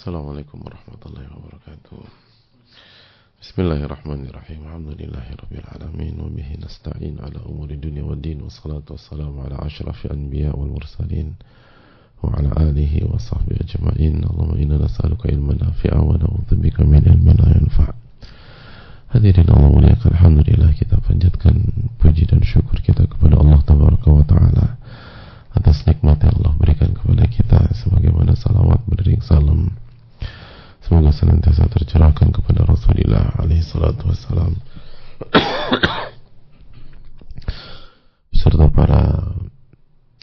Assalamualaikum warahmatullahi wabarakatuh. Bismillahirrahmanirrahim. Alhamdulillahirabbil alamin wa bihi nasta'in ala umuri dunya waddin wassalatu wassalamu ala asyrafil anbiya wal mursalin wa ala alihi wa sahbihi ajma'in. Allahumma inna nas'aluka ilman nafi'a wa na'udzubika min ilmin la yanfa'. Hadirin Allah muliakan, alhamdulillah kita panjatkan puji dan syukur kita kepada Allah tabaraka wa taala atas nikmat yang Allah berikan kepada kita, sebagaimana salawat beriring salam semoga senantiasa tercurahkan kepada Rasulullah alaihi salatu wassalam beserta para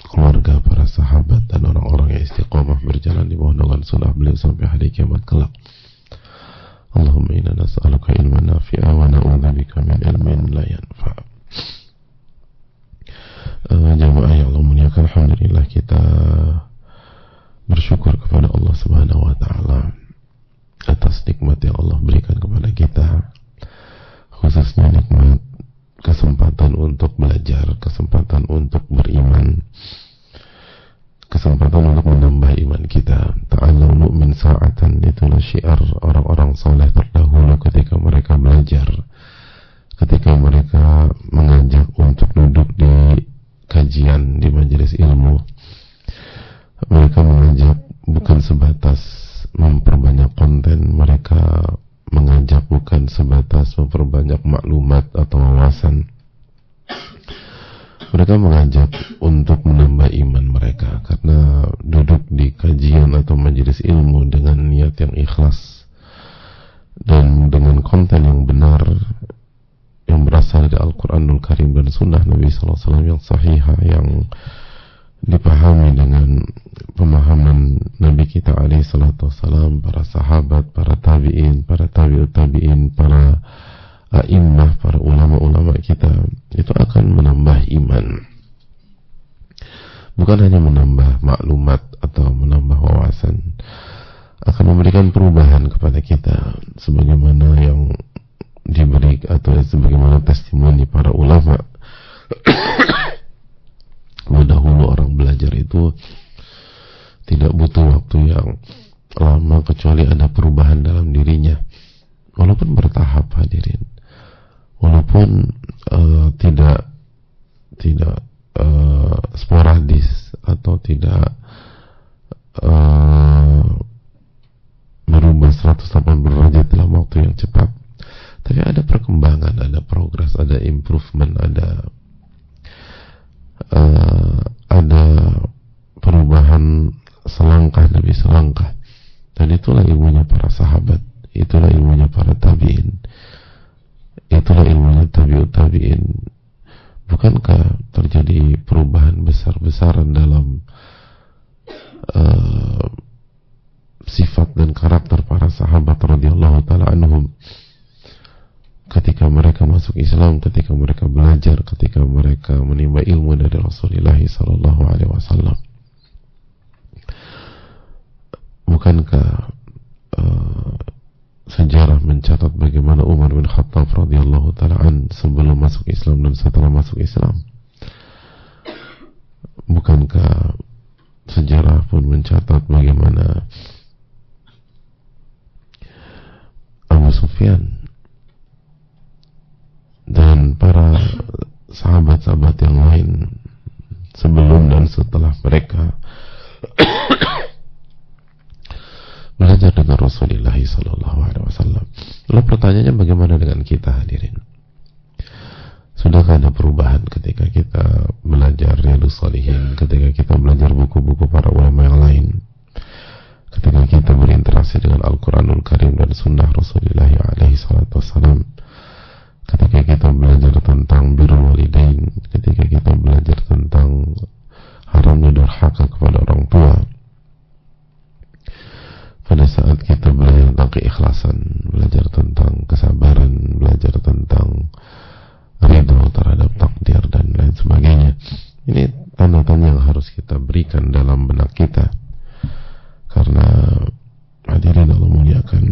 keluarga, para sahabat dan orang-orang yang istiqomah berjalan di bawah naungan sunnah beliau sampai hari kiamat kelak. Allahumma inna nas'aluka ilman nafi'a wa na'udzubika min ilmin la yanfa'. Jamaah yang Allah muliakan, alhamdulillah kita bersyukur kepada Allah Subhanahu wa taala atas nikmat yang Allah berikan kepada kita, khususnya nikmat kesempatan untuk belajar, kesempatan untuk beriman, kesempatan untuk menambah iman kita. Ta'allamu min sa'atan, itulah syiar orang-orang saleh terdahulu ketika mereka belajar, ketika mereka mengajak untuk duduk di kajian, di majelis ilmu. Mereka mengajak bukan sebatas memperbanyak konten, mereka mengajak bukan sebatas memperbanyak maklumat atau wawasan. Mereka mengajak untuk menambah iman mereka, karena duduk di kajian atau majelis ilmu dengan niat yang ikhlas dan dengan konten yang benar yang berasal dari Al-Quranul Karim dan Sunnah Nabi SAW yang sahihah, yang dipahami dengan pemahaman Nabi kita alaihi salatu wassalam, para sahabat, para tabi'in, para tabi'ut tabi'in, para a'immah, para ulama-ulama kita, itu akan menambah iman, bukan hanya menambah maklumat atau menambah wawasan, akan memberikan perubahan kepada kita sebagaimana yang diberi atau sebagaimana testimoni para ulama. Dahulu orang belajar itu tidak butuh waktu yang lama kecuali ada perubahan dalam dirinya, walaupun bertahap, hadirin, walaupun tidak sporadis atau tidak berubah 180 derajat dalam waktu yang cepat, tapi ada perkembangan, ada progres, ada improvement, ada perubahan selangkah demi selangkah. Dan itulah ilmunya para sahabat, itulah ilmunya para tabi'in, itulah ilmunya tabi'ut tabi'in. Bukankah terjadi perubahan besar-besaran dalam sifat dan karakter para sahabat radhiyallahu ta'ala anhum ketika mereka masuk Islam, ketika mereka belajar, ketika mereka menimba ilmu dari Rasulullah sallallahu alaihi wasallam? Bukankah sejarah mencatat bagaimana Umar bin Khattab radhiyallahu ta'ala an sebelum masuk Islam dan setelah masuk Islam? Bukankah sejarah pun mencatat bagaimana Abu Sufyan dan para sahabat-sahabat yang lain sebelum dan setelah mereka belajar dengan Rasulullah sallallahu alaihi wasallam? Lalu pertanyaannya, bagaimana dengan kita, hadirin? Sudahkah ada perubahan ketika kita belajar Riyadhus Shalihin, ketika kita belajar buku-buku para ulama yang lain, ketika kita berinteraksi dengan Al-Quranul Karim dan Sunnah Rasulullah alaihi salatu wassalam, ketika kita belajar tentang birrul walidain, ketika kita belajar tentang haramnya durhaka kepada orang tua, pada saat kita belajar tentang keikhlasan, belajar tentang kesabaran, belajar tentang ridho terhadap takdir dan lain sebagainya, ini tanda-tanda yang harus kita berikan dalam benak kita. Karena hadirin Allah muliakan,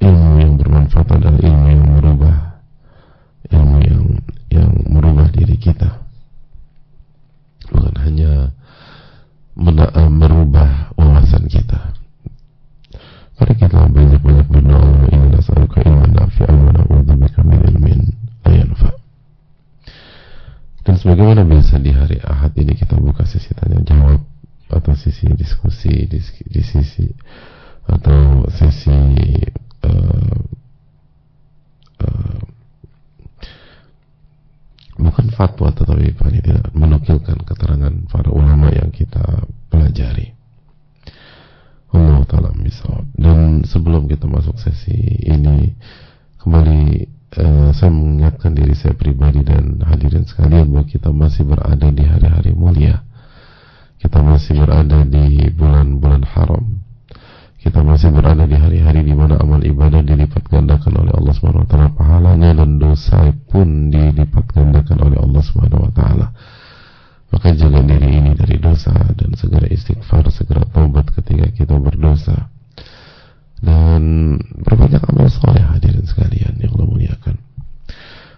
ilmu yang bermanfaat adalah ilmu yang merubah, ilmu yang merubah diri kita. di hari Ahad ini kita buka sesi tanya jawab atau sesi diskusi di sisi atau sesi bukan fatwa tetapi paling tidak menukilkan keterangan para ulama yang kita pelajari. Allah ta'ala bisawab. Dan sebelum kita masuk sesi ini kembali saya mengingatkan diri saya pribadi dan hadirin sekalian bahwa kita masih berada di hari-hari mulia, kita masih berada di bulan-bulan haram, kita masih berada di hari-hari di mana amal ibadah dilipat gandakan oleh Allah Subhanahu wa taala, pahalanya dan dosa pun dilipat gandakan oleh Allah Subhanahu wa taala. Maka jaga diri ini dari dosa dan segera istighfar, segera taubat ketika kita berdosa. Dan berbanyak amal soleh hadirin sekalian yang Allah muliakan.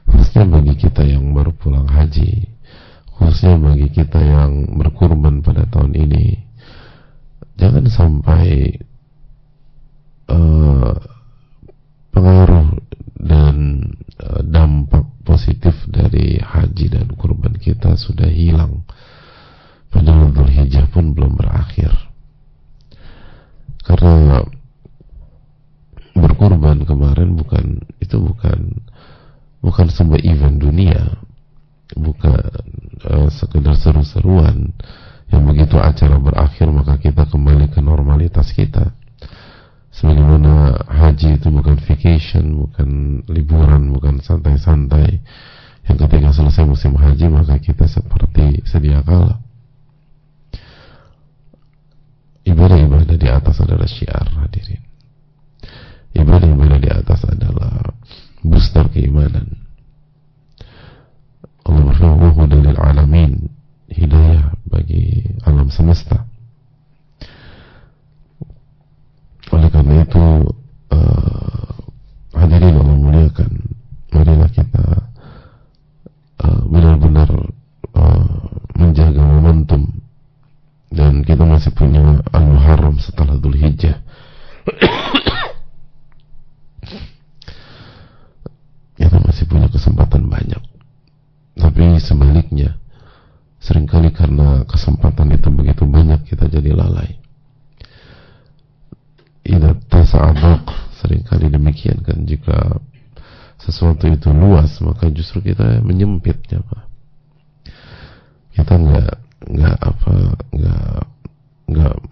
Khususnya bagi kita yang baru pulang haji, khususnya bagi kita yang berkurban pada tahun ini, jangan sampai pengaruh dan dampak positif dari haji dan kurban kita sudah hilang, padahal Dzulhijjah pun belum berakhir. Karena berkurban kemarin bukan sebuah event dunia, bukan sekedar seru-seruan yang begitu acara berakhir maka kita kembali ke normalitas kita. Sebagaimana haji itu bukan vacation, bukan liburan, bukan santai-santai yang ketika selesai musim haji maka kita seperti sedia kala. Ibadah-ibadah di atas adalah syiar hadirin. Ibadah-ibadah di atas adalah booster keimanan. Allah berfirman, "Wa hudan lil alamin," hidayah bagi alam semesta. Oleh karena itu hadirin Allah muliakan, marilah kita benar-benar menjaga momentum. Dan kita masih punya Al-Muharram setelah Dzulhijjah. Kita masih punya kesempatan banyak. Tapi sebaliknya, seringkali karena kesempatan itu begitu banyak kita jadi lalai. Idza tasa'adaq, seringkali demikian kan, jika sesuatu itu luas maka justru kita menyempitnya, Pak. Kita nggak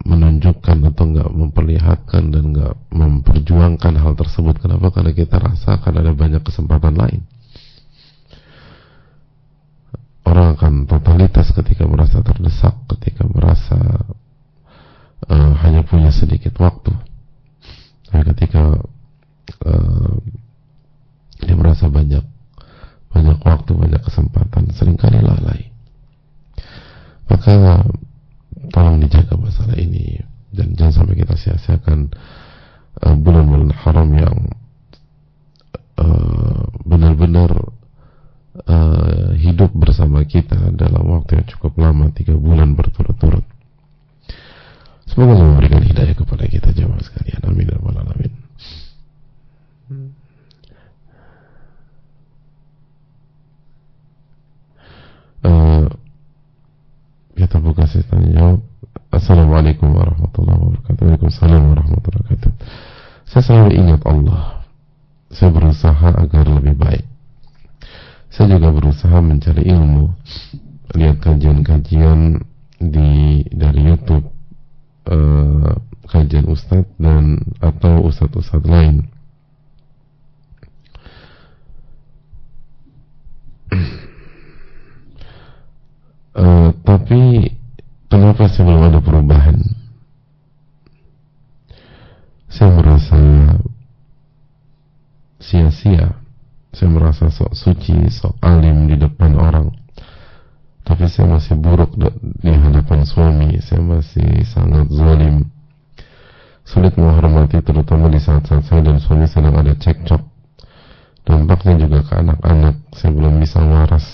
menunjukkan atau nggak memperlihatkan dan nggak memperjuangkan hal tersebut. Kenapa? Karena kita rasa akan ada banyak kesempatan lain. Orang akan totalitas ketika merasa terdesak, ketika merasa hanya punya sedikit waktu. Tapi ketika dia merasa banyak waktu, banyak kesempatan, seringkali lalai. Maka tolong dijaga masalah ini dan jangan sampai kita sia-siakan bulan-bulan haram yang benar-benar hidup bersama kita dalam waktu yang cukup lama, 3 bulan berturut-turut. Semoga Allah memberikan hidayah kepada kita jemaah sekalian. Amin ya rabbal alamin. Kita buka sesi tanya jawab. Assalamualaikum warahmatullahi wabarakatuh. Waalaikumsalam warahmatullahi wabarakatuh. Saya selalu ingat Allah. Saya berusaha agar lebih baik. Saya juga berusaha mencari ilmu, lihat kajian-kajian dari YouTube, kajian ustadz dan atau ustadz-ustadz lain. Tapi kenapa saya belum ada perubahan? Saya merasa sia-sia. Saya merasa sok suci, sok alim di depan orang. Tapi saya masih buruk di hadapan suami. Saya masih sangat zalim. Sulit menghormati, terutama di saat-saat saya dan suami sedang ada cekcok. Dampaknya juga ke anak-anak. Saya belum bisa waras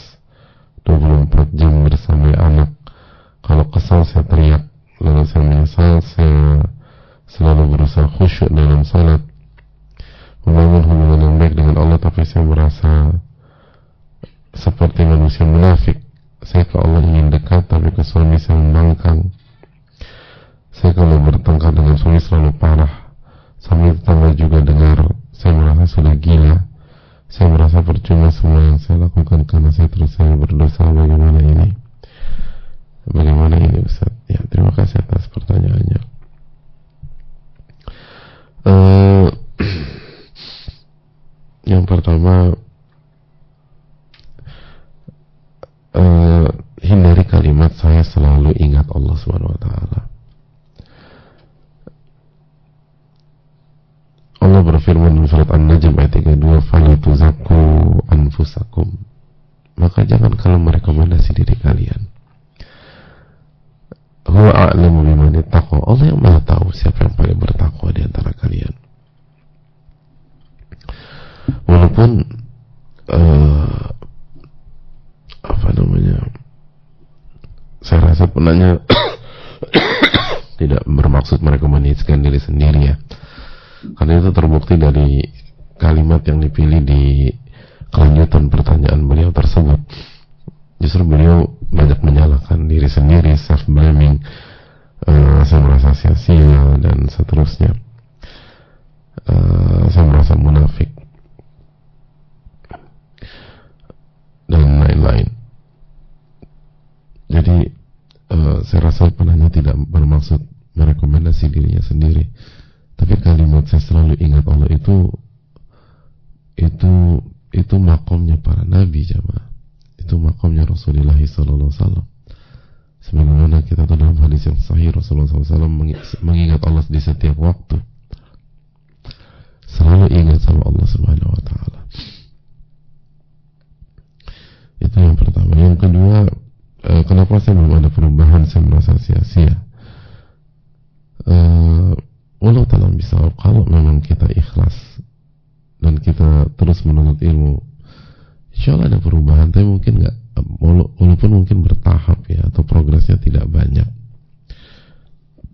24 jam bersama anak. Kalau kesal saya teriak, lalu saya menyesal. Saya selalu berusaha khusyuk dalam salat, membangun hubungan yang baik dengan Allah, tapi saya merasa seperti manusia munafik. Saya ke Allah ingin dekat, tapi ke suami saya membangkang. Saya kalau bertengkar dengan suami selalu parah. Sambil tetangga juga dengar. Saya merasa sudah gila. Saya merasa percuma semua yang saya lakukan karena saya terus berdosa. Bagaimana ini? Bagaimana ini, Ustaz? Ya, terima kasih atas pertanyaannya. Yang pertama, hindari kalimat saya selalu ingat Allah Subhanahu wa taala. Allah berfirman di surat An-Najm ayat 32, "Fala tuzakku anfusakum." Maka jangan kalau merekomendasi diri kalian. Huwa a'lamu biman ittaqa. Allah yang Maha tahu siapa yang paling bertakwa di antara kalian. Walaupun saya rasa penanya tidak bermaksud merekomendasikan diri sendiri ya, karena itu terbukti dari kalimat yang dipilih di kelanjutan pertanyaan beliau tersebut. Justru beliau banyak menyalahkan diri sendiri, self blaming, saya merasa sia-sia dan seterusnya, saya merasa munafik dan lain-lain. Jadi saya rasa penanya tidak bermaksud merekomendasi dirinya sendiri, tapi kalimat saya selalu ingat Allah itu makomnya para nabi, jamaah. Itu makomnya Rasulullah SAW. Sebagaimana kita tahu dalam hadis yang sahih, Rasulullah SAW mengingat Allah di setiap waktu. Selalu ingat sama Allah Subhanahu wa taala. Itu yang pertama. Yang kedua, kenapa saya belum ada perubahan, saya merasa sia-sia. Allah Ta'ala bisa, kalau memang kita ikhlas dan kita terus menuntut ilmu, insya Allah ada perubahan, tapi mungkin nggak, walaupun mungkin bertahap ya, atau progresnya tidak banyak,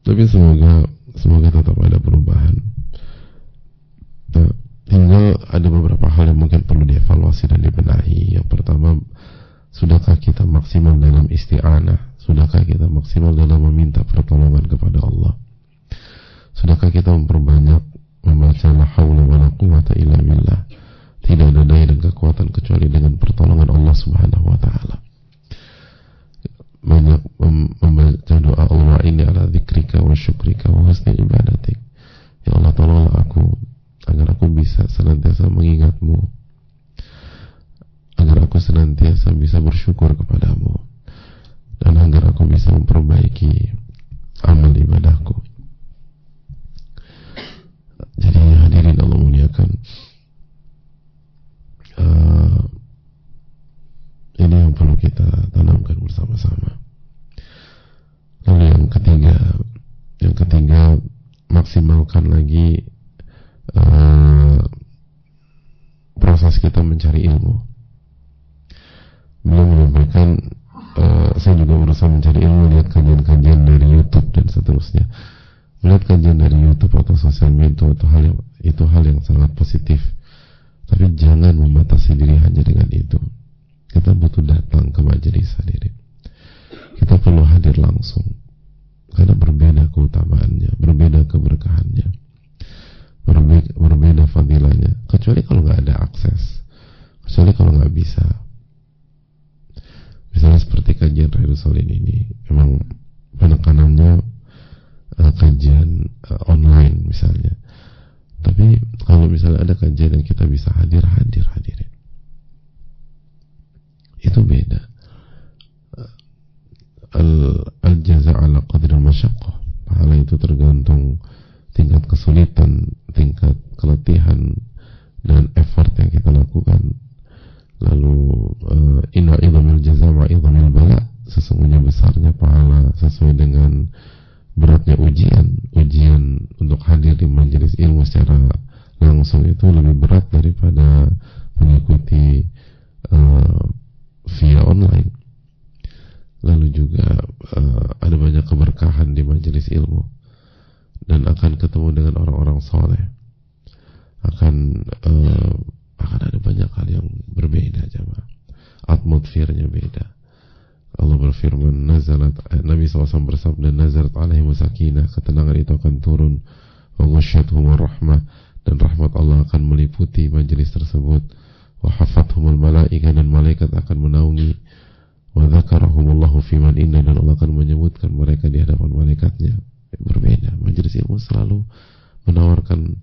tapi semoga tetap ada perubahan. Nah, tinggal ada beberapa hal yang mungkin perlu dievaluasi dan dibenahi. Yang pertama, sudahkah kita maksimal dalam isti'anah? Sudahkah kita maksimal dalam meminta pertolongan kepada Allah? Sudahkah kita memperbanyak membaca la haula wala quwwata illa billah? Tidak ada daya dan kekuatan kecuali dengan pertolongan Allah Subhanahu wa taala. Banyak membaca doa Allah ini ala dzikrika wa syukrika wa husni ibadatik. Ya Allah, tolonglah aku agar aku bisa senantiasa mengingatmu, agar aku senantiasa bisa bersyukur kepadamu, dan agar aku bisa memperbaiki amal ibadahku. Jadi hadirin Allah muliakan, ini yang perlu kita tanamkan bersama-sama. Lalu yang ketiga, maksimalkan lagi proses kita mencari ilmu. Belum menyampaikan, saya juga berusaha mencari ilmu, lihat kajian-kajian dari YouTube dan seterusnya. Melihat kajian dari YouTube atau sosial media itu hal yang sangat positif, tapi jangan membatasi diri hanya dengan itu. Kita butuh datang ke majelis, hadirin. Kita perlu hadir langsung, karena berbeda keutamaannya, berbeda keberkahannya, berbeda fadilahnya. Kecuali kalau nggak ada akses, kecuali kalau nggak bisa. Misalnya seperti kajian Riyadhus Shalihin ini, memang penekanannya kajian online misalnya. Tapi kalau misalnya ada kajian yang kita bisa hadirin. Itu beda. Al-jaza' ala qadri al-masyaqqah. Pahala itu tergantung tingkat kesulitan, tingkat keletihan dan effort yang kita lakukan. Lalu inna idhamil jaza' wa idhamil bala. Sesungguhnya besarnya pahala sesuai dengan beratnya ujian untuk hadir di majelis ilmu secara langsung itu lebih berat daripada mengikuti via online. Lalu juga ada banyak keberkahan di majelis ilmu, dan akan ketemu dengan orang-orang soleh, akan ada banyak hal yang berbeda, jemaah. Atmosfernya beda. Allah berfirman, Nabi SAW bersabda, nazarat alaihim sakinah, ketenangan itu akan turun, wa ghasyiyatuhumur rahmah, dan rahmat Allah akan meliputi majelis tersebut, wa hafathumul malaikah, dan malaikat akan menaungi, wa dzakarahumullahu fiman inna, dan Allah akan menyebutkan mereka di hadapan malaikatnya. Berbeda, majelis ilmu selalu menawarkan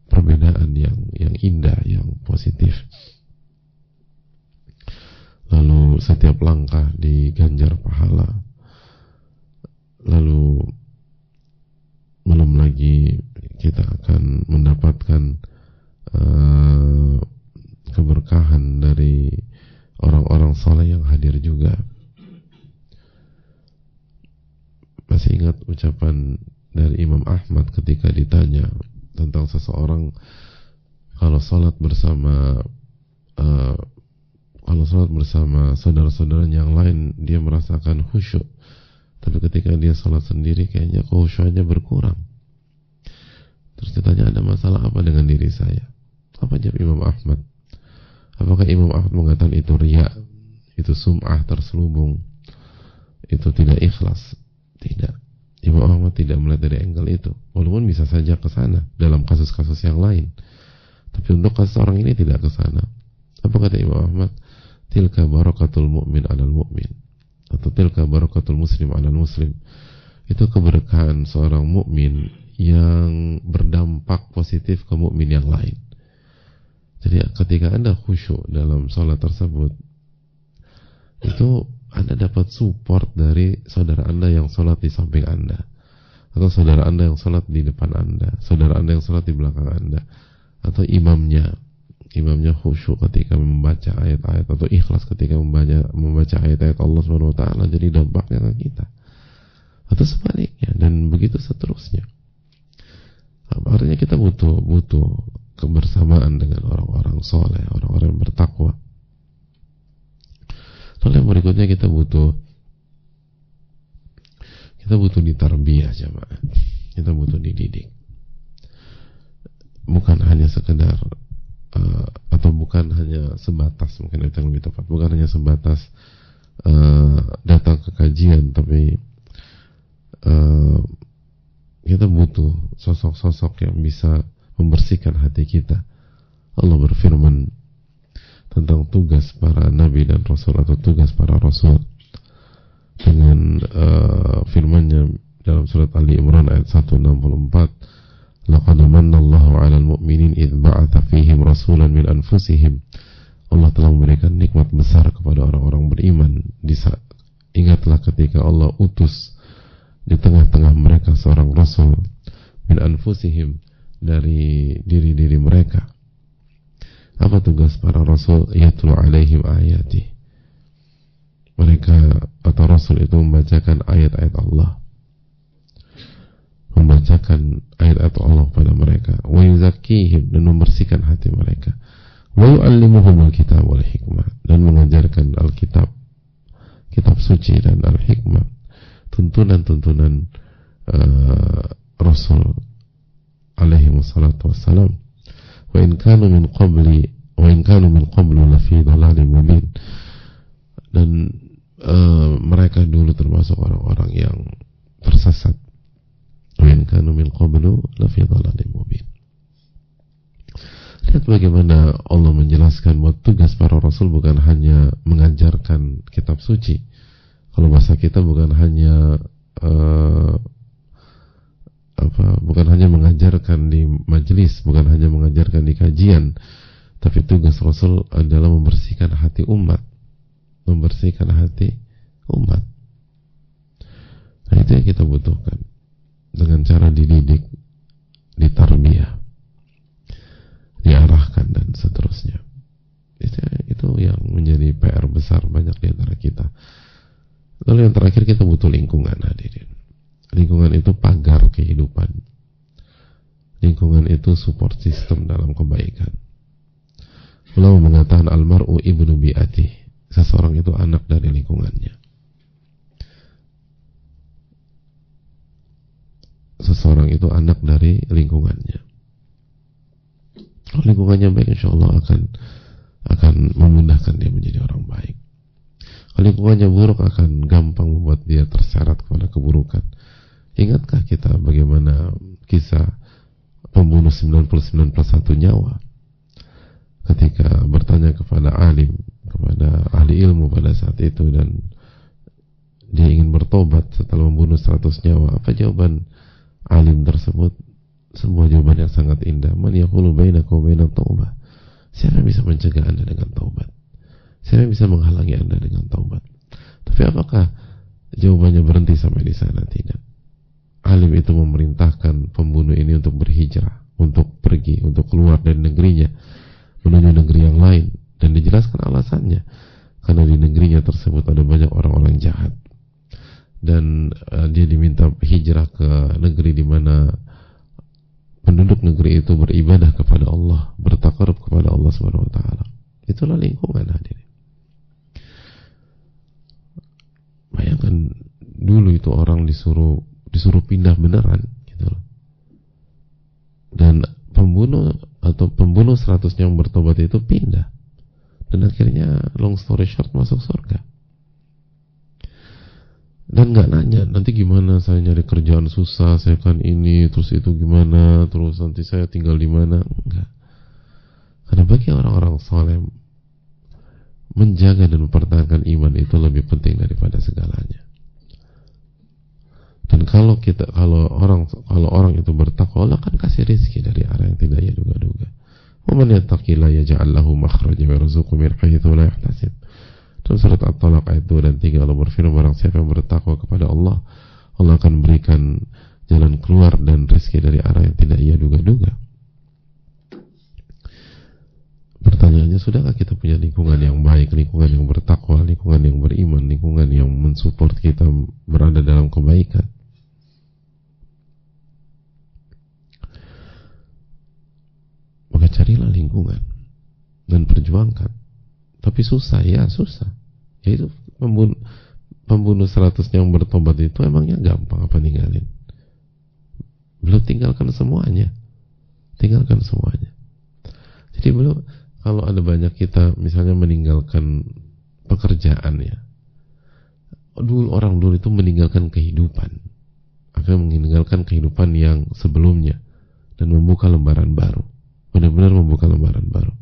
perbedaan yang indah, yang positif. Lalu setiap langkah diganjar pahala. Lalu belum lagi kita akan mendapatkan keberkahan dari orang-orang saleh yang hadir juga. Masih ingat ucapan dari Imam Ahmad ketika ditanya tentang seseorang kalau salat bersama saudara-saudara yang lain dia merasakan khusyuk, tapi ketika dia salat sendiri kayaknya khusyuknya berkurang. Terus ditanya, ada masalah apa dengan diri saya? Apa jawab Imam Ahmad? Apakah Imam Ahmad mengatakan itu riya, itu sum'ah terselubung, itu tidak ikhlas? Tidak. Imam Ahmad tidak melihat dari angle itu, walaupun bisa saja ke sana dalam kasus-kasus yang lain, tapi untuk kasus orang ini tidak ke sana. Apa kata Imam Ahmad? Tilka barakatul mu'min 'alal mu'min, atau tilka barakatul muslim 'alal muslim. Itu keberkahan seorang mukmin yang berdampak positif ke mukmin yang lain. Jadi ketika Anda khusyuk dalam salat tersebut, itu Anda dapat support dari saudara Anda yang salat di samping Anda, atau saudara Anda yang salat di depan Anda, saudara Anda yang salat di belakang Anda, atau imamnya khusyuk ketika membaca ayat-ayat, atau ikhlas ketika membaca ayat-ayat Allah Subhanahu wa taala, jadi dampaknya ke kita. Atau sebaliknya, dan begitu seterusnya. Artinya kita butuh kebersamaan dengan orang-orang soleh, orang-orang yang bertakwa. Lalu yang berikutnya kita butuh ditarbiyah jamaah. Kita butuh dididik. Bukan hanya sekedar atau bukan hanya sebatas, mungkin itu yang lebih tepat, bukan hanya sebatas datang ke kajian, tapi kita butuh sosok-sosok yang bisa membersihkan hati kita. Allah berfirman tentang tugas para nabi dan rasul, atau tugas para rasul, dengan firman-Nya dalam surat Ali Imran ayat 164, laqad manallahu 'alal mu'minin idz ba'atha fihim rasulan min anfusihim. Allah telah memberikan nikmat besar kepada orang-orang beriman. Ingatlah ketika Allah utus di tengah-tengah mereka seorang rasul min anfusihim, dari diri-diri mereka. Apa tugas para rasul? Yatlu 'alaihim ayati. Mereka atau rasul itu membacakan ayat-ayat Allah, membacakan ayat-ayat Allah pada mereka, wa yuzakkihim, dan membersihkan hati mereka, wa yu'allimuhum al-kitab wal hikmah, dan mengajarkan Alkitab, kitab suci, dan al-hikmah, tuntunan-tuntunan Rasul alaihi wassalatu wassalam. Wa in kanu min qablu lafi dhalalin mubin, dan mereka dulu termasuk orang-orang yang tersesat. Wa in kanu min qablu lafi dhalalin mubin. Lihat bagaimana Allah menjelaskan bahwa tugas para rasul bukan hanya mengajarkan kitab suci. Kalau bahasa kita bukan hanya bukan hanya mengajarkan di majelis, bukan hanya mengajarkan di kajian, tapi tugas Rasul adalah membersihkan hati umat, membersihkan hati umat. Nah, itu yang kita butuhkan dengan cara dididik, ditarbiyah, diarahkan, dan seterusnya. Itu yang menjadi PR besar banyak di antara kita. Lalu yang terakhir, kita butuh lingkungan, hadirin. Lingkungan itu pagar kehidupan. Lingkungan itu support system dalam kebaikan. Ulama mengatakan almar'u ibnu bi'atih. Seseorang itu anak dari lingkungannya. Seseorang itu anak dari lingkungannya. Kalau lingkungannya baik, insya Allah akan memudahkan dia menjadi orang baik. Kalau lingkungannya buruk akan gampang membuat dia terseret kepada keburukan. Ingatkah kita bagaimana kisah pembunuh 99 plus 1 nyawa ketika bertanya kepada alim, kepada ahli ilmu pada saat itu, dan dia ingin bertobat setelah membunuh 100 nyawa. Apa jawaban alim tersebut? Sebuah jawaban yang sangat indah. Man yaqulu bainakum wa bainat taubah. Siapa yang bisa mencegah Anda dengan taubat? Siapa yang bisa menghalangi Anda dengan taubat? Tapi apakah jawabannya berhenti sampai di sana? Tidak. Alim itu memerintahkan pembunuh ini untuk berhijrah, untuk pergi, untuk keluar dari negerinya menuju negeri yang lain, dan dijelaskan alasannya. Karena di negerinya tersebut ada banyak orang-orang jahat, dan dia diminta hijrah ke negeri di mana penduduk negeri itu beribadah kepada Allah, bertakarub kepada Allah Subhanahu wa taala. Itulah lingkungan, hadirin. Bayangkan dulu itu orang disuruh pindah beneran gitu loh. Dan pembunuh 100 yang bertobat itu pindah, dan akhirnya long story short masuk surga. Dan nggak nanya nanti gimana, saya nyari kerjaan susah, saya kan ini, terus itu gimana, terus nanti saya tinggal di mana. Enggak. Karena bagi orang-orang saleh, menjaga dan mempertahankan iman itu lebih penting daripada segalanya. Dan kalau orang itu bertakwa, Allah akan kasih rezeki dari arah yang tidak ia duga-duga. Wa man yattaqillaha yaj'al lahu makhraja wa yarzuqhu min haitsu la yahtasib. Dalam surat At-Talaq ayat 2 dan 3 Allah berfirman, barang siapa yang bertakwa kepada Allah, Allah akan berikan jalan keluar dan rezeki dari arah yang tidak ia duga-duga. Pertanyaannya, sudahkah kita punya lingkungan yang baik, lingkungan yang bertakwa, lingkungan yang beriman, lingkungan yang mensupport kita berada dalam kebaikan? Maka carilah lingkungan dan perjuangkan. Tapi susah, ya susah. Ya itu pembunuh 100 yang bertobat itu emangnya gampang apa ninggalin? Belum, tinggalkan semuanya. Tinggalkan semuanya. Jadi belum, kalau ada banyak kita misalnya meninggalkan pekerjaan ya. Orang dulu itu meninggalkan kehidupan. Akan meninggalkan kehidupan yang sebelumnya dan membuka lembaran baru. Benar-benar membuka lembaran baru.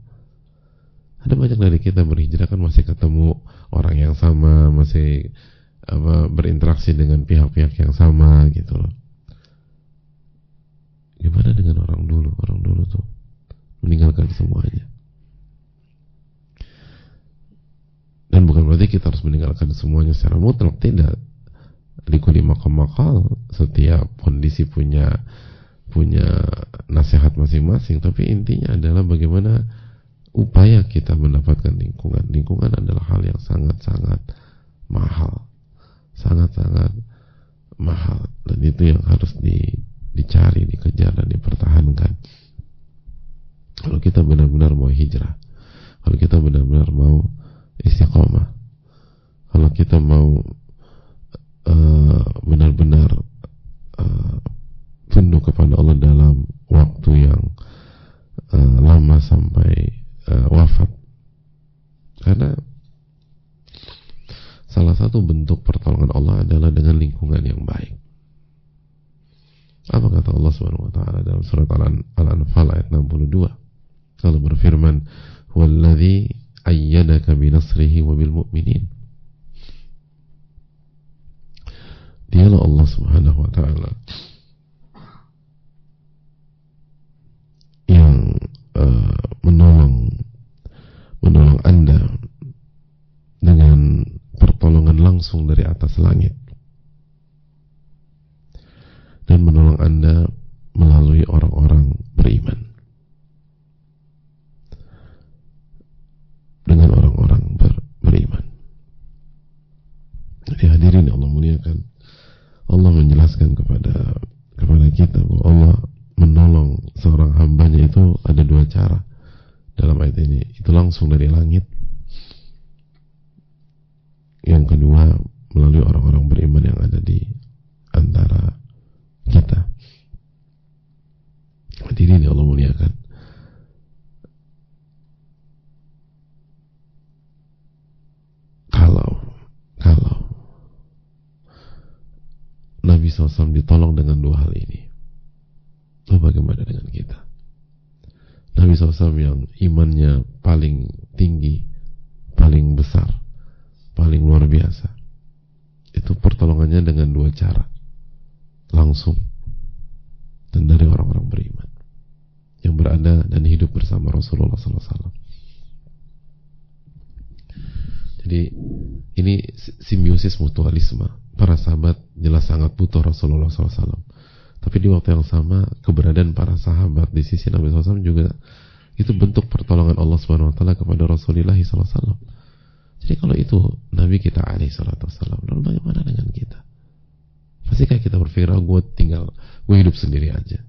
Ada banyak dari kita berhijrah kan masih ketemu orang yang sama, masih berinteraksi dengan pihak-pihak yang sama gitu loh. Gimana dengan orang dulu? Orang dulu tuh meninggalkan semuanya. Dan bukan berarti kita harus meninggalkan semuanya secara mutlak, tidak. Likulli maqam maqal, setiap kondisi punya nasihat masing-masing, tapi intinya adalah bagaimana upaya kita mendapatkan lingkungan. Lingkungan adalah hal yang sangat-sangat mahal, sangat-sangat mahal, dan itu yang harus dicari, dikejar, dan dipertahankan. Kalau kita benar-benar mau hijrah, kalau kita benar-benar mau istiqomah, kalau kita mau benar-benar tunduk kepada Allah dalam waktu yang lama sampai wafat. Karena salah satu bentuk pertolongan Allah adalah dengan lingkungan yang baik. Apa kata Allah Subhanahu wa taala dalam surat Al-Anfal ayat 62? Allah berfirman, "Walladzi ayyadaka binasrihi wa bil mu'minin." Dialah Allah Subhanahu wa taala yang menolong Anda dengan pertolongan langsung dari atas langit, dan menolong Anda melalui orang-orang beriman, dengan orang-orang beriman. Jadi hadirin Allah muliakan, Allah menjelaskan kepada kita bahwa Allah menolong seorang hambanya itu ada dua cara dalam ayat ini. Itu langsung dari langit, yang kedua melalui orang-orang beriman yang ada di antara kita. Hadirin Allah muliakan, kalau SAW ditolong dengan dua hal ini. Lalu bagaimana dengan kita? Nabi SAW yang imannya paling tinggi, paling besar, paling luar biasa, itu pertolongannya dengan dua cara, langsung dan dari orang-orang beriman yang berada dan hidup bersama Rasulullah SAW. Jadi ini simbiosis mutualisme. Para sahabat jelas sangat butuh Rasulullah SAW, tapi di waktu yang sama keberadaan para sahabat di sisi Nabi SAW juga itu bentuk pertolongan Allah Subhanahu Wa Taala kepada Rasulullah SAW. Jadi kalau itu Nabi kita alaihi salatu wassalam, lalu bagaimana dengan kita? Pasti kayak kita berpikir, gue hidup sendiri aja,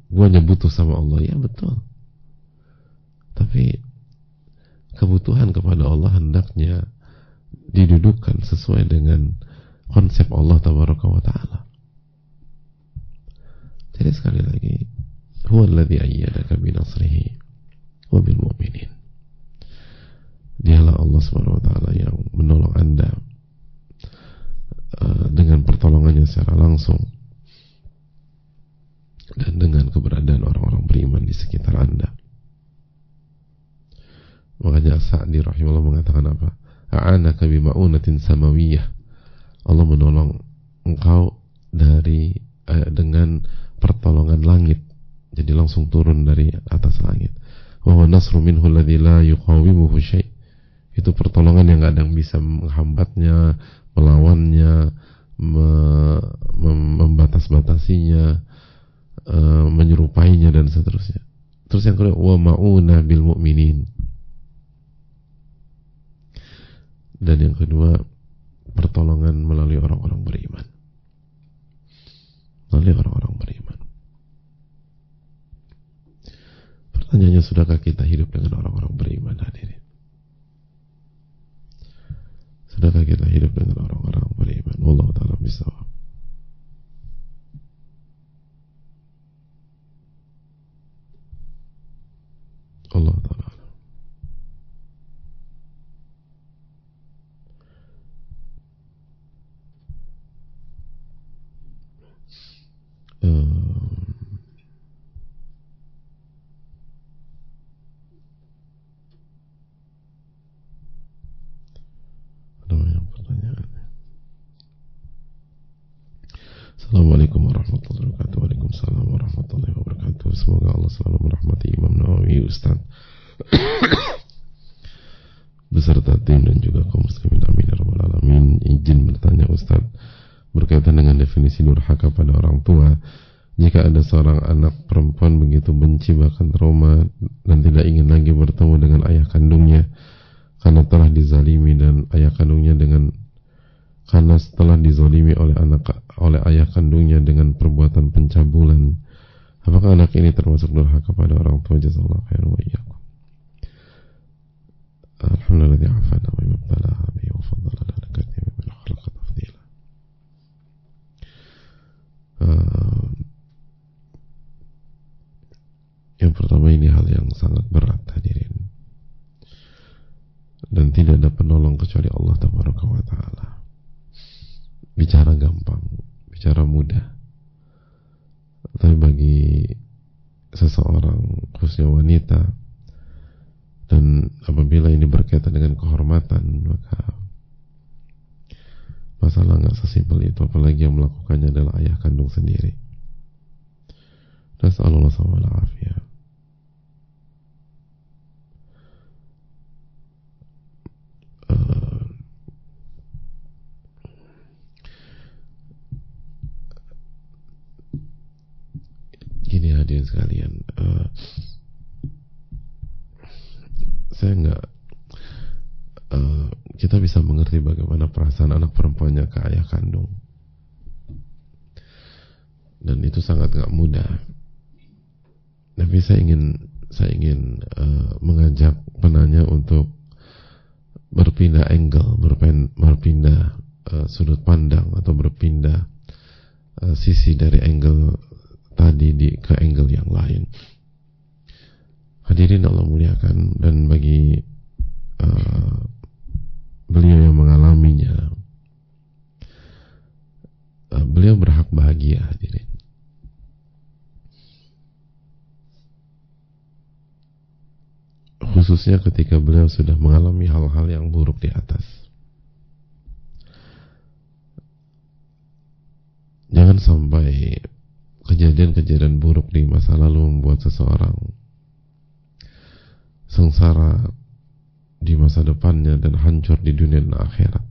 gue hanya butuh sama Allah. Ya betul, tapi kebutuhan kepada Allah hendaknya didudukkan sesuai dengan konsep Allah Tabaraka wa Ta'ala. Jadi sekali lagi, huwa alladhi ayyadaka binasrihi wa bil mu'minin. Dialah Allah Subhanahu wa Ta'ala yang menolong Anda dengan pertolongannya secara langsung dan dengan keberadaan orang-orang beriman di sekitar Anda. Makanya Sa'di rahimahullah mengatakan apa? A'anaka bima'unatin samawiyah. Allah menolong engkau dengan pertolongan langit. Jadi langsung turun dari atas langit. Wa huwa nasru minhu alladhi la yuqawimuhu syai'. Itu pertolongan yang gak ada yang bisa menghambatnya, melawannya, membatas-batasinya, menyerupainya dan seterusnya. Terus yang kedua, wa ma'una bil mu'minin. Dan yang kedua, pertolongan melalui orang-orang beriman. Melalui orang-orang beriman. Pertanyaannya, sudahkah kita hidup dengan orang-orang beriman, hadirin? Sudahkah kita hidup dengan orang-orang beriman? Wallahu ta'ala bishawab. Allah ta'ala. Assalamualaikum warahmatullahi wabarakatuh. Waalaikumsalam warahmatullahi wabarakatuh. Semoga Allah selalu merahmati Imam Nawawi, Ustaz beserta tim dan juga kaum muslimin, amin ya rabbal alamin. Izin bertanya Ustaz, berkaitan dengan definisi durhaka pada orang tua. Jika ada seorang anak perempuan begitu benci bahkan trauma dan tidak ingin lagi bertemu dengan ayah kandungnya karena telah dizalimi dan ayah kandungnya karena setelah dizalimi oleh ayah kandungnya dengan perbuatan pencabulan, apakah anak ini termasuk durhaka pada orang tua? Jazakallahu khairan wa iyyakum. Alhamdulillah afana wa ibtalaha bi wa faddala ala katsiri min khalaqi tafdila. Yang pertama, ini hal yang sangat berat, hadirin, dan tidak ada penolong kecuali Allah Tabaraka wa Ta'ala. Bicara gampang, bicara mudah, tapi bagi seseorang, khususnya wanita, dan apabila ini berkaitan dengan kehormatan, maka masalah nggak sesimpel itu, apalagi yang melakukannya adalah ayah kandung sendiri. Nasallallahu alaihi wasallam. Gini hadirin sekalian, kita bisa mengerti bagaimana perasaan anak perempuannya ke ayah kandung, dan itu sangat gak mudah. Tapi saya ingin mengajak penanya untuk berpindah angle, berpindah sudut pandang, atau berpindah sisi dari angle tadi ke angle yang lain. Hadirin Allah muliakan, dan bagi beliau yang mengalaminya, beliau berhak bahagia, hadirin. Khususnya ketika beliau sudah mengalami hal-hal yang buruk di atas. Jangan sampai kejadian-kejadian buruk di masa lalu membuat seseorang sengsara di masa depannya dan hancur di dunia dan akhirat.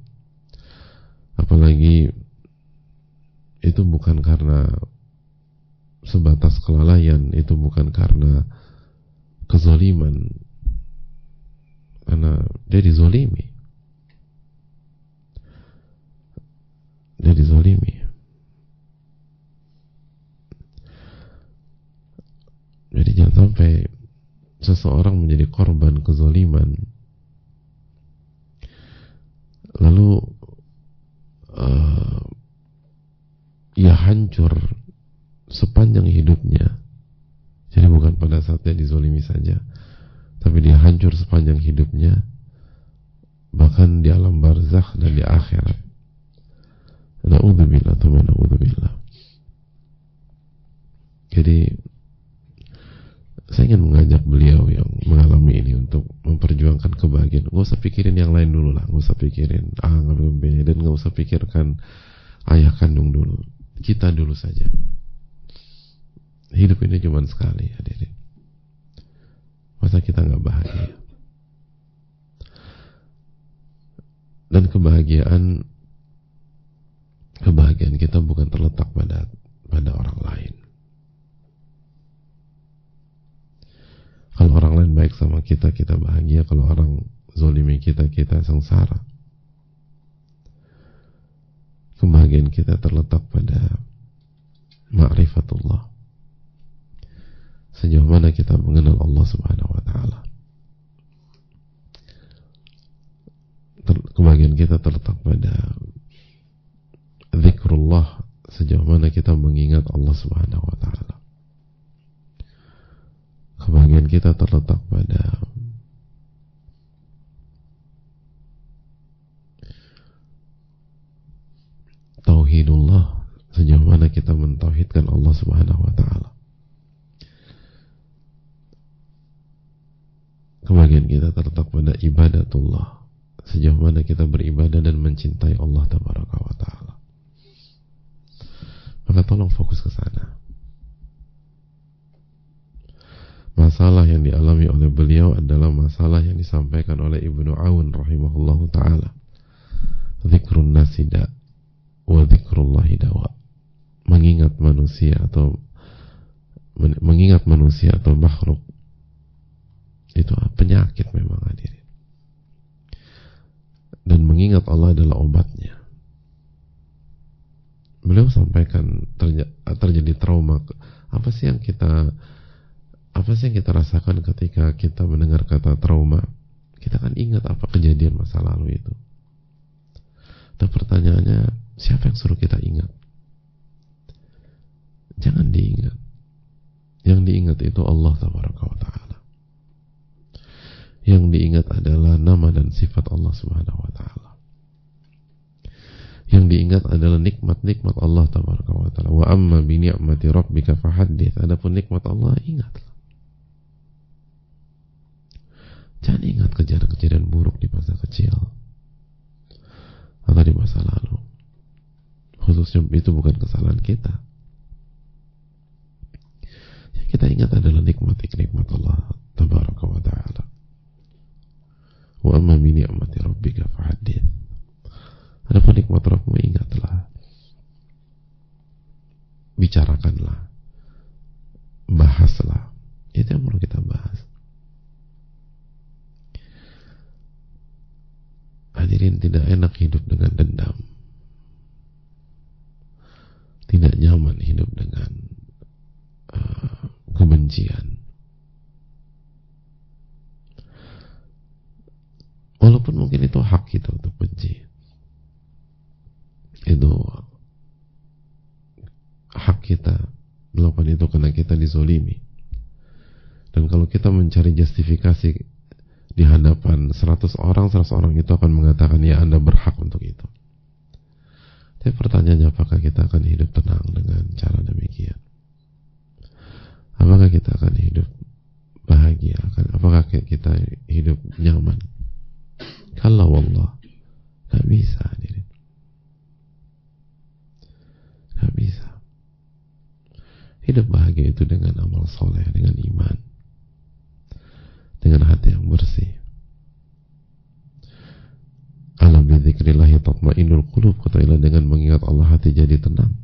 Apalagi itu bukan karena sebatas kelalaian, itu bukan karena kezaliman, karena dia dizalimi. Dia dizalimi. Jadi jangan sampai seseorang menjadi korban kezaliman lalu ia hancur sepanjang hidupnya. Jadi bukan pada saat dia dizalimi saja, tapi dia hancur sepanjang hidupnya, bahkan di alam barzakh dan di akhirat. Na'udzubillah, teman, na'udzubillah. Jadi saya ingin mengajak beliau yang mengalami ini untuk memperjuangkan kebahagiaan. Gak usah pikirin yang lain dulu lah, gak usah pikirin A, B, dan gak usah pikirkan ayah kandung dulu. Kita dulu saja. Hidup ini cuma sekali, hadirin. Masa kita gak bahagia? Dan kebahagiaan kita bukan terletak pada orang lain. Kalau orang lain baik sama kita, kita bahagia. Kalau orang zalimi kita, kita sengsara. Kebahagiaan kita terletak pada ma'rifatullah. Sejauh mana kita mengenal Allah Subhanahu wa ta'ala. Kebahagiaan kita terletak pada zikrullah. Sejauh mana kita mengingat Allah Subhanahu wa ta'ala. Kebahagiaan kita terletak pada tauhidullah, sejauh mana kita mentauhidkan Allah Subhanahu wa ta'ala. Kebahagiaan kita terletak pada ibadatullah, sejauh mana kita beribadah dan mencintai Allah Tabaraka wa ta'ala. Maka tolong fokus ke sana. Masalah yang dialami oleh beliau adalah masalah yang disampaikan oleh Ibnu Aun rahimahullahu ta'ala. Zikrun nasida wa zikrullahi dawa. Mengingat manusia atau makhluk itu penyakit memang, hadirin. Dan mengingat Allah adalah obatnya. Beliau sampaikan terjadi trauma. Apa sih yang kita rasakan ketika kita mendengar kata trauma? Kita kan ingat apa kejadian masa lalu itu. Dan pertanyaannya, siapa yang suruh kita ingat? Jangan diingat. Yang diingat itu Allah Tabaraka wa ta'ala. Yang diingat adalah nama dan sifat Allah Subhanahu wa ta'ala. Yang diingat adalah nikmat-nikmat Allah Tabaraka wa ta'ala. Wa amma bi ni'mati rabbika fahaddits. Adapun nikmat Allah, ingatlah. Jangan ingat kejadian-kejadian buruk di masa kecil atau di masa lalu. Khususnya itu bukan kesalahan kita. Yang kita ingat adalah nikmat Allah Tabaraka wa ta'ala. Wa amma bi ni'mati rabbika fahaddits. Adapun nikmat Rabbmu, ingatlah. Bicarakanlah. Bahaslah. Itu yang perlu kita bahas. Hadirin, tidak enak hidup dengan dendam. Tidak nyaman hidup dengan kebencian. Walaupun mungkin itu hak kita untuk benci. Itu hak kita melakukan itu karena kita dizolimi. Dan kalau kita mencari justifikasi di hadapan 100 orang itu akan mengatakan, ya Anda berhak untuk itu. Tapi pertanyaannya, apakah kita akan hidup tenang dengan cara demikian? Apakah kita akan hidup bahagia? Apakah kita hidup nyaman? Kalau wallah, gak bisa, hadirin. Gak bisa. Hidup bahagia itu dengan amal soleh, dengan iman, dengan hati yang bersih. Ala bidzikrillahi tatma'innul qulub, kata Allah, dengan mengingat Allah hati jadi tenang.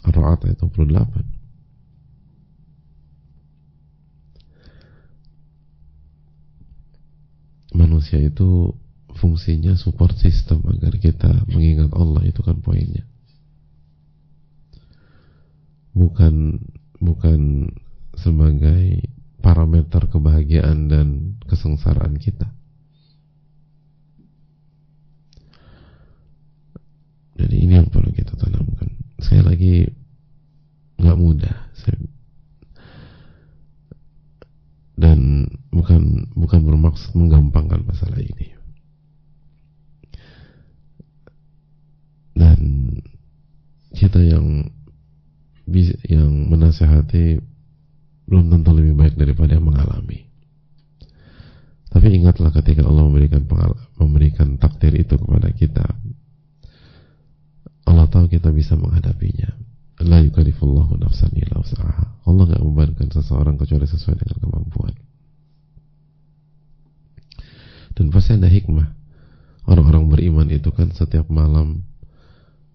Ar-Ra'd ayat 28. Manusia itu fungsinya support system agar kita mengingat Allah, itu kan poinnya. Bukan sebagai parameter kebahagiaan dan kesengsaraan kita. Jadi ini yang perlu kita tanamkan. Sekali lagi, nggak mudah. Dan bukan bermaksud menggampangkan masalah ini. Dan kita yang menasihati belum tentu lebih baik daripada yang mengalami. Tapi ingatlah, ketika Allah memberikan takdir itu kepada kita, Allah tahu kita bisa menghadapinya. La yukallifullahu nafsan illa wus'aha. Allah gak membebankan seseorang kecuali sesuai dengan kemampuan. Dan pasti ada hikmah. Orang-orang beriman itu kan setiap malam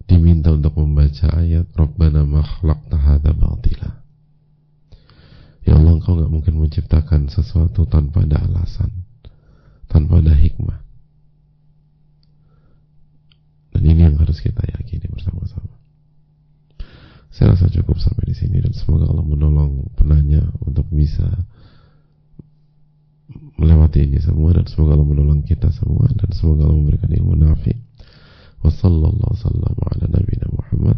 diminta untuk membaca ayat Rabbana ma khalaqta hadza batila. Ya Allah, Engkau gak mungkin menciptakan sesuatu tanpa ada alasan, tanpa ada hikmah. Dan ini yang harus kita yakini bersama-sama. Saya rasa cukup sampai di sini, dan semoga Allah menolong penanya untuk bisa melewati ini semua, dan semoga Allah menolong kita semua, dan semoga Allah memberikan ilmu nafi. Wassallallahu sallam ala nabiyina Muhammad